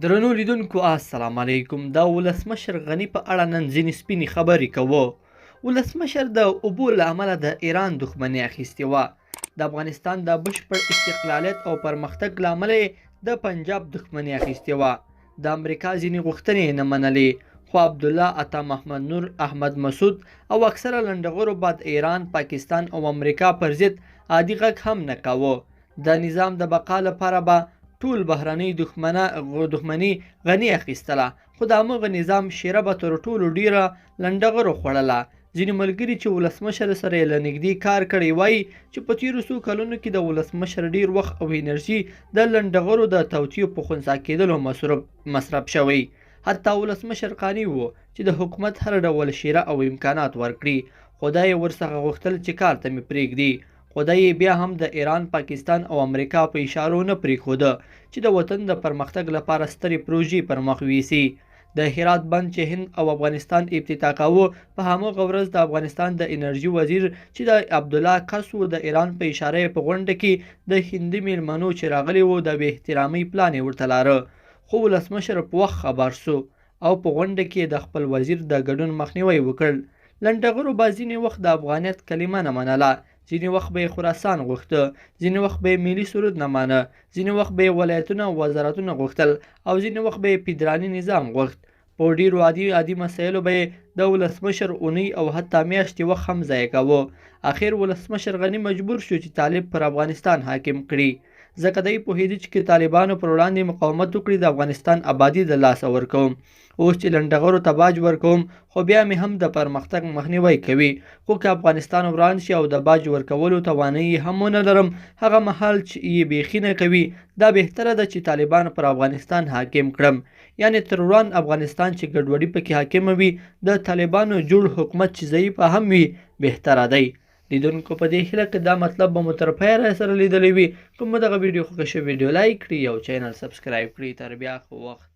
درنو لیدونکو السلام علیکم. د ولسمشر غني په اړه نن ځینې سپینې خبرې کوو. ولسمشر د اوبو له امله د ایران دښمني اخیستې وه. د افغانستان د بشپړ استقلالیت او پرمختګ له امله د پنجاب دښمني اخیستې وه. د امریکا ځینې غوښتنې یې نه منلې، خو عبدالله عطا محمد نور، احمد مسعود او اکثره لنډغرو به د ایران، پاکستان او امریکا پر ضد عادي غږ هم نه کاوه. د نظام د بقا لپاره به ټول بهرنۍ دښمني غني اخیستله، خو د همغه نظام شیره به تر ټولو ډیره لنډغرو خوړله. ځینې ملګري چې ولسمشر سره یې له نږدې کار کړی وایي چې په تیرو څو کلونو کې د ولسمشر ډیر وخت او انرژي د لنډغرو د توطیو په خنثی کېدلو مصرف شوی. حتی ولسمشر قانع و چې د حکومت هر ډول شیره او امکانات ورکړي، خو دا یې ورڅخه غوښتل چې کار ته مې پرېږدي. خو دا یې بیا هم د ایران، پاکستان او امریکا په اشارو نه پرېښوده چې د وطن د پرمختګ لپاره سترې پروژې پر مخ ویسي. د هرات بند چې هند او افغانستان افتتاح کاوه، په همغه ورځ د افغانستان د انرژي وزیر چې د عبدالله کس و، د ایران په اشاره په غونډه کې د هندي میلمنو چې راغلي وو د بې احترامۍ پلان یې ورته لاره، خو ولسمشر په وخت خبر سو او په غونډه کې د خپل وزیر د ګډون مخنیوی وکړ. لنډغرو به ځینې وخت د افغانیت کلمه نه منله، ځینې وخت به یې خراسان غوښته، ځینې وخت به یې ملي سرود نه مانه، ځینې وخت به یې ولایتونه او وزارتونه غوښتل او ځینې وخت به یې فدرالي نظام غوښت. په ډیرو عادي مسایلو به یې د ولسمشر اونۍ او حتی میاشتې وخت هم ضایع کاوه. اخر ولسمشر غني مجبور شو چې طالب پر افغانستان حاکم کړي، ځکه دی پوهېده چې که طالبانو پر وړاندې مقاومت وکړي د افغانستان آبادي د لاسه ورکوم. اوس چې لنډغرو ته باج ورکوم، خو بیا مې هم د پرمختګ مخنیوی کوي. خو که افغانستان وران شي او د باج ورکولو توانایي هم ونه لرم، هغه مهال چې یې بیخي نه کوي، دا بهتره ده چې طالبان پر افغانستان حاکم کړم. یعنې تر وړاندې افغانستان چې ګډوډي پکې حاکمه وي، د طالبانو جوړ حکومت چې ضعیفه هم وي بهتره دی. لیدونکو په دې هیله که دا مطلب به مو تر پایه سره لیدلی وي. که مو دغه ویډیو خوښه شوې ویډیو لایک کړئ او چینل سبسکرایب کړئ. تر بیا خو وخت.